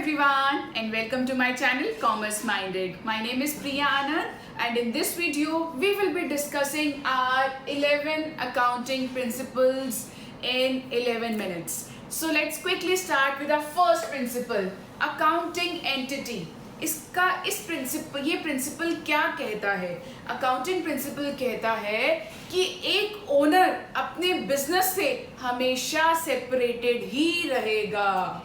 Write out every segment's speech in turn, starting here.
everyone and welcome to my channel Commerce Minded. My name is Priya Anand and in this video we will be discussing our 11 accounting principles in 11 minutes. So let's quickly start with our first principle, accounting entity. ये principal क्या कहता है? Accounting principle कहता है कि एक owner अपने business से हमेशा सेपरेटेड ही रहेगा.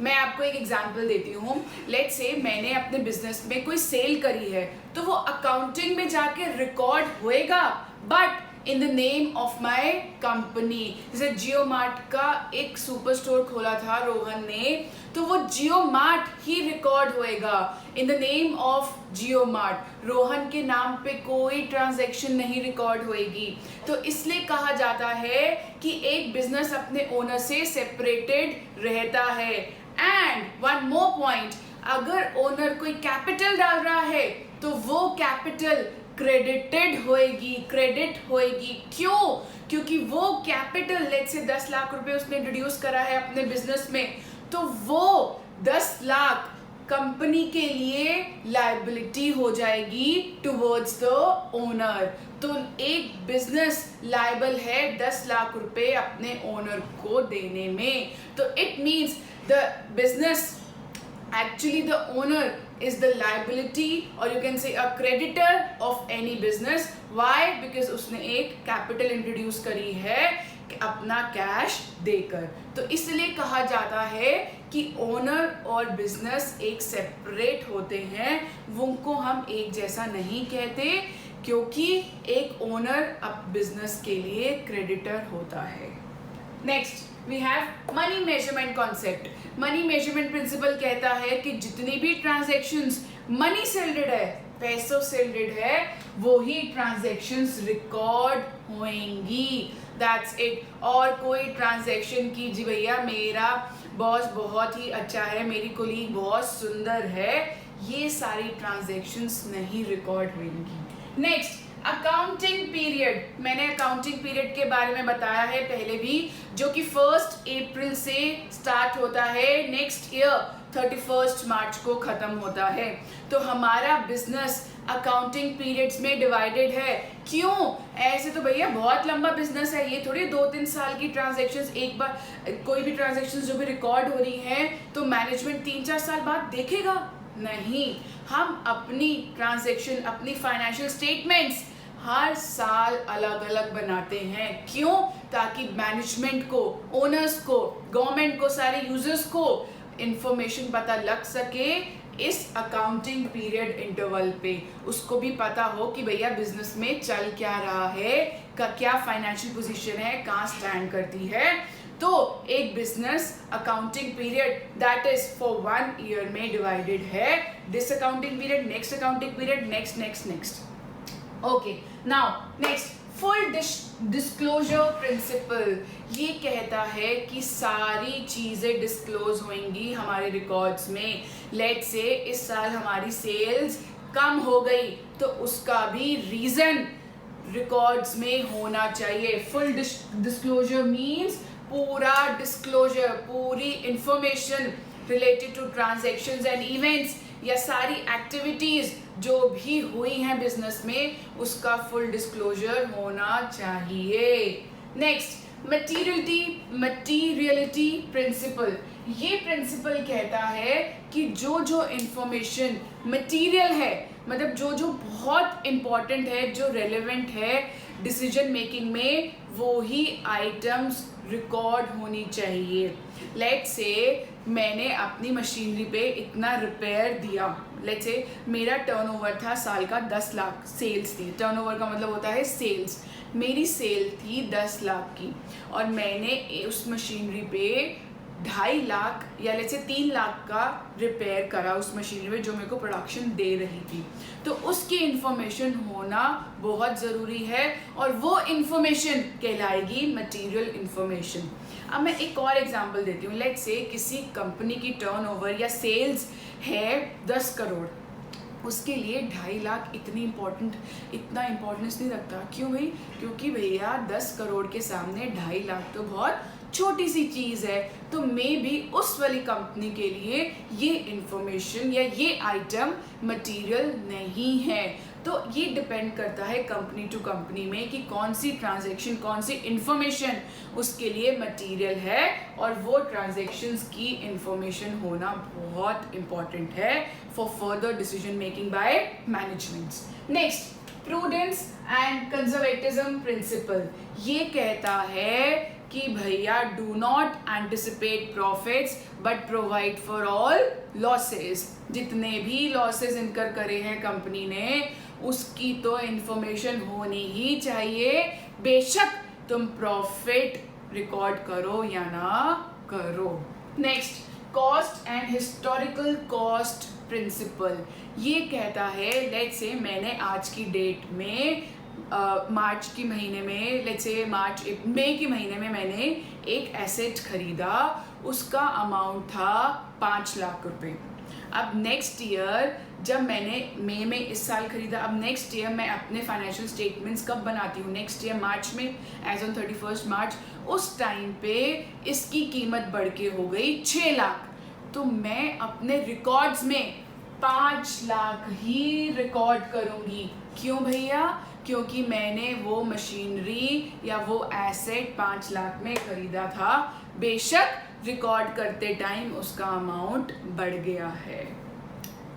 मैं आपको एक एग्जांपल देती हूँ. लेट्स से मैंने अपने बिजनेस में कोई सेल करी है तो वो अकाउंटिंग में जाके रिकॉर्ड होएगा but in the name of my company. जैसे जियो मार्ट का एक सुपर स्टोर खोला था रोहन ने, तो वो जियो मार्ट ही रिकॉर्ड होएगा in the name of Jio mart. Rohan के नाम पे कोई ट्रांजैक्शन नहीं रिकॉर्ड होएगी. तो इसलिए कहा जाता है कि एक बिजनेस अपने ओनर से सेपरेटेड रहता है. एंड वन मोर पॉइंट, अगर ओनर कोई कैपिटल डाल रहा है तो वो कैपिटल क्रेडिटेड होएगी, क्रेडिट होएगी. क्यों? क्योंकि वो कैपिटल लेट्स से 10 लाख रुपए उसने इंट्रोड्यूस करा है अपने बिजनेस में, तो वो 10 लाख कंपनी के लिए लायबिलिटी हो जाएगी टुवर्ड्स द ओनर. तो एक बिजनेस लायबल है 10 लाख रुपए अपने ओनर को देने में. तो it means the business actually the owner is the liability or you can say a creditor of any business. Why? Because उसने एक capital introduce करी है अपना कैश देकर. तो इसलिए कहा जाता है कि ओनर और बिजनेस एक सेपरेट होते हैं. उनको हम एक जैसा नहीं कहते क्योंकि एक ओनर अब बिजनेस के लिए क्रेडिटर होता है. Next we have money measurement concept. Money measurement principle कहता है कि जितनी भी ट्रांजैक्शंस मनी से रिलेटेड है, पैसों से रिलेटेड है, वो ही ट्रांजैक्शंस रिकॉर्ड होंगी. That's it. और कोई ट्रांजैक्शन की जी भैया मेरा बॉस बहुत ही अच्छा है, मेरी कोलीग बहुत सुंदर है, ये सारी ट्रांजैक्शंस नहीं रिकॉर्ड होंगी. Next accounting period. मैंने अकाउंटिंग पीरियड के बारे में बताया है पहले भी, जो कि 1 अप्रैल से स्टार्ट होता है, नेक्स्ट ईयर 31 मार्च को खत्म होता है. तो हमारा बिजनेस अकाउंटिंग पीरियड्स में डिवाइडेड है. क्यों? ऐसे तो भैया बहुत लंबा बिजनेस है, ये थोड़ी 2-3 साल की ट्रांजैक्शंस, एक बार कोई भी ट्रांजैक्शंस जो भी रिकॉर्ड हो रही हैं तो मैनेजमेंट 3-4 साल बाद देखेगा नहीं. हम अपनी ट्रांजैक्शन, अपनी फाइनेंशियल स्टेटमेंट्स हर साल अलग अलग बनाते हैं. क्यों? ताकि मैनेजमेंट को, ओनर्स को, गवर्नमेंट को, सारे यूजर्स को इंफॉर्मेशन पता लग सके इस अकाउंटिंग पीरियड इंटरवल पे. उसको भी पता हो कि भैया बिजनेस में चल क्या रहा है, का क्या फाइनेंशियल पोजीशन है, कहाँ स्टैंड करती है. तो एक business accounting period that is for 1 year में डिवाइडेड है. This accounting period, next accounting period, next next next. Okay, now next full disclosure principle. ये कहता है कि सारी चीजें डिस्क्लोज होंगी हमारे रिकॉर्ड्स में. लेट्स से इस साल हमारी सेल्स कम हो गई तो उसका भी रीजन रिकॉर्ड्स में होना चाहिए. फुल डिस्क्लोजर मीन्स पूरा डिस्क्लोजर, पूरी information related to transactions and events या सारी एक्टिविटीज जो भी हुई हैं बिजनेस में, उसका फुल डिस्क्लोजर होना चाहिए. Next materiality principle. ये प्रिंसिपल कहता है कि जो जो इंफॉर्मेशन मटीरियल है, मतलब जो जो बहुत इंपॉर्टेंट है, जो रेलेवेंट है डिसीजन मेकिंग में, वो ही आइटम्स रिकॉर्ड होनी चाहिए. लेट्स से मैंने अपनी मशीनरी पे इतना रिपेयर दिया. लेट्स से मेरा टर्नओवर था साल का 10 लाख, सेल्स थी. टर्नओवर का मतलब होता है सेल्स. मेरी सेल थी 10 लाख की और मैंने उस मशीनरी पे 2.5 लाख या लेट्स से 3 लाख का रिपेयर करा उस मशीनरी में जो मेरे को प्रोडक्शन दे रही थी. तो उसकी इंफॉर्मेशन होना बहुत ज़रूरी है और वो इंफॉर्मेशन कहलाएगी मटेरियल इंफॉर्मेशन. अब मैं एक और एग्जांपल देती हूँ. लेट्स से किसी कंपनी की टर्नओवर या सेल्स है 10 करोड़, उसके लिए 2.5 लाख इतना इम्पोर्टेंस नहीं रखता. क्यों भाई? क्योंकि भैया 10 करोड़ के सामने 2.5 लाख तो बहुत छोटी सी चीज़ है, तो मे बी उस वाली कंपनी के लिए ये इंफॉर्मेशन या ये आइटम मटेरियल नहीं है। तो ये डिपेंड करता है कंपनी टू कंपनी में कि कौन सी ट्रांजैक्शन, कौन सी इंफॉर्मेशन उसके लिए मटेरियल है, और वो ट्रांजैक्शंस की इंफॉर्मेशन होना बहुत इंपॉर्टेंट है for further decision making by management. Next, prudence and conservatism principle ये कहता है कि भैया do not anticipate profits but provide for all losses. जितने भी लॉसेस इनकर करे हैं कंपनी ने, उसकी तो इंफॉर्मेशन होनी ही चाहिए, बेशक तुम प्रॉफिट रिकॉर्ड करो या ना करो। Next, cost and historical cost principle ये कहता है, लेट्स से मैंने आज की डेट में मार्च के महीने में, लेट्स से मई के महीने में मैंने एक एसेट खरीदा, उसका अमाउंट था 5 लाख रुपए। अब नेक्स्ट ईयर जब मैंने मई में इस साल खरीदा, अब नेक्स्ट ईयर मैं अपने फाइनेंशियल स्टेटमेंट्स कब बनाती हूँ? नेक्स्ट ईयर मार्च में, एज ऑन 31 मार्च। उस टाइम पे इसकी कीमत बढ़ के हो गई 6 लाख। तो मैं अपने रिकॉर्ड्स में 5 लाख ही रिकॉर्ड करूँगी। क्यों भैया? क्योंकि मैंने वो मशीनरी या वो एसेट 5 लाख में खरीदा था, बेशक रिकॉर्ड करते टाइम उसका अमाउंट बढ़ गया है।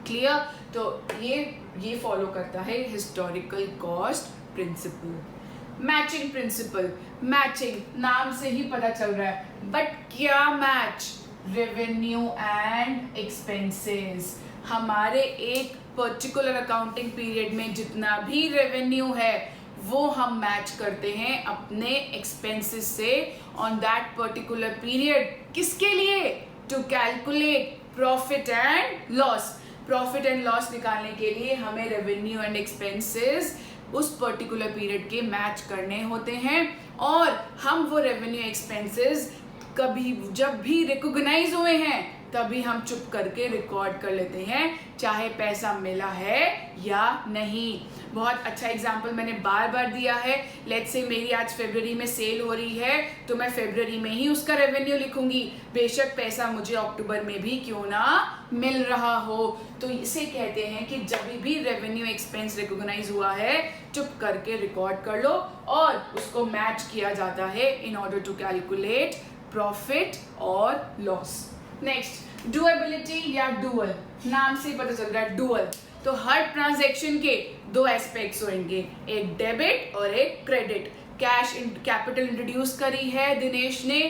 क्लियर? तो ये फॉलो करता है historical cost principle. Matching principle, matching नाम से ही पता चल रहा है, बट क्या मैच? Revenue and expenses. हमारे एक पर्टिकुलर अकाउंटिंग पीरियड में जितना भी रेवेन्यू है वो हम मैच करते हैं अपने एक्सपेंसेस से ऑन दैट पर्टिकुलर पीरियड। किसके लिए? To calculate profit and loss. Profit and loss निकालने के लिए हमें रेवेन्यू एंड एक्सपेंसेस उस पर्टिकुलर पीरियड के मैच करने होते हैं, और हम वो रेवेन्यू एक्सपेंसेस कभी जब भी रिकॉग्नाइज हुए हैं तभी हम चुप करके रिकॉर्ड कर लेते हैं, चाहे पैसा मिला है या नहीं। बहुत अच्छा एग्जाम्पल मैंने बार बार दिया है। लेट्स से मेरी आज फरवरी में सेल हो रही है, तो मैं फरवरी में ही उसका रेवेन्यू लिखूंगी, बेशक पैसा मुझे अक्टूबर में भी क्यों ना मिल रहा हो। तो इसे कहते हैं कि जब भी रेवेन्यू एक्सपेंस रिकॉग्नाइज हुआ है, चुप करके रिकॉर्ड कर लो, और उसको मैच किया जाता है in order to calculate profit और लॉस। नेक्स्ट, डुएबिलिटी या डुअल, नाम से पता चल रहा है डुअल। तो हर ट्रांजैक्शन के 2 एस्पेक्ट्स होंगे, एक डेबिट और एक क्रेडिट। कैश कैपिटल इंट्रोड्यूस करी है दिनेश ने,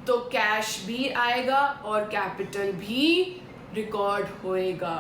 तो कैश भी आएगा और कैपिटल भी रिकॉर्ड होएगा।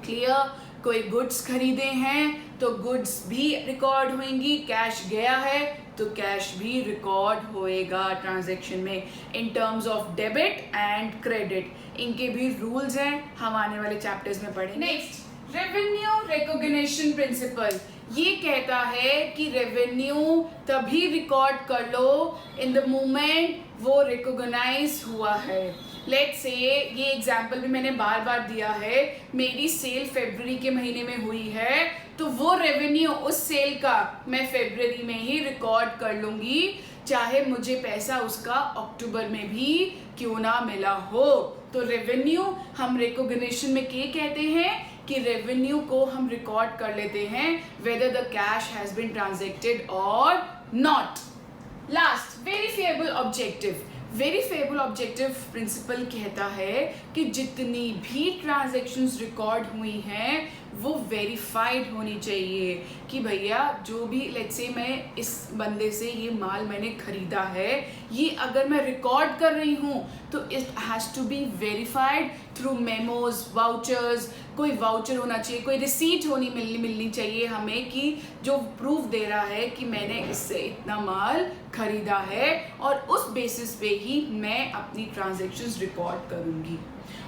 क्लियर? कोई गुड्स खरीदे हैं तो गुड्स भी रिकॉर्ड होंगी, कैश गया है तो कैश भी रिकॉर्ड होएगा ट्रांजैक्शन में। In terms of debit and credit इनके भी रूल्स हैं, हम आने वाले चैप्टर्स में पढ़ेंगे। नेक्स्ट, रेवेन्यू रिकॉग्निशन प्रिंसिपल ये कहता है कि रेवेन्यू तभी रिकॉर्ड कर लो इन द मोमेंट वो रिकॉग्नाइज हुआ है। लेट्स से ये एग्जाम्पल भी मैंने बार बार दिया है, मेरी सेल फरवरी के महीने में हुई है, तो वो रेवेन्यू उस सेल का मैं फरवरी में ही रिकॉर्ड कर लूँगी, चाहे मुझे पैसा उसका अक्टूबर में भी क्यों ना मिला हो। तो रेवेन्यू हम रिकॉग्निशन में क्या कहते हैं कि रेवेन्यू को हम रिकॉर्ड कर लेते हैं whether the cash has been transacted और not. Last, verifiable objective. Verifiable objective principle कहता है कि जितनी भी ट्रांजैक्शंस रिकॉर्ड हुई हैं वो वेरीफाइड होनी चाहिए कि भैया जो भी, लेट्स से मैं इस बंदे से ये माल मैंने खरीदा है, ये अगर मैं रिकॉर्ड कर रही हूँ तो it has to be verified through memos, vouchers. कोई वाउचर होना चाहिए, कोई रिसीट मिलनी चाहिए हमें कि जो प्रूफ दे रहा है कि मैंने इससे इतना माल खरीदा है, और उस बेसिस पे ही मैं अपनी ट्रांजैक्शंस रिकॉर्ड करूँगी।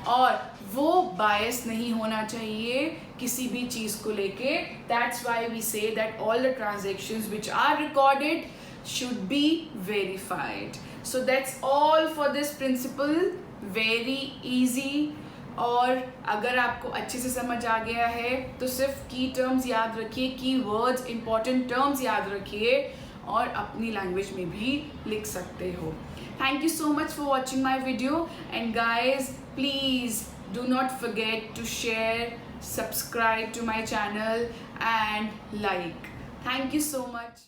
और वो बायस नहीं होना चाहिए किसी भी चीज़ को लेके। That's why we say that all the transactions which are recorded should be verified. So that's all for this principle, very easy. और अगर आपको अच्छे से समझ आ गया है तो सिर्फ की टर्म्स याद रखिए, की वर्ड्स, इंपॉर्टेंट टर्म्स याद रखिए, और अपनी लैंग्वेज में भी लिख सकते हो. Thank you so much for watching my video, and guys, please do not forget to share, subscribe to my channel and like. Thank you so much.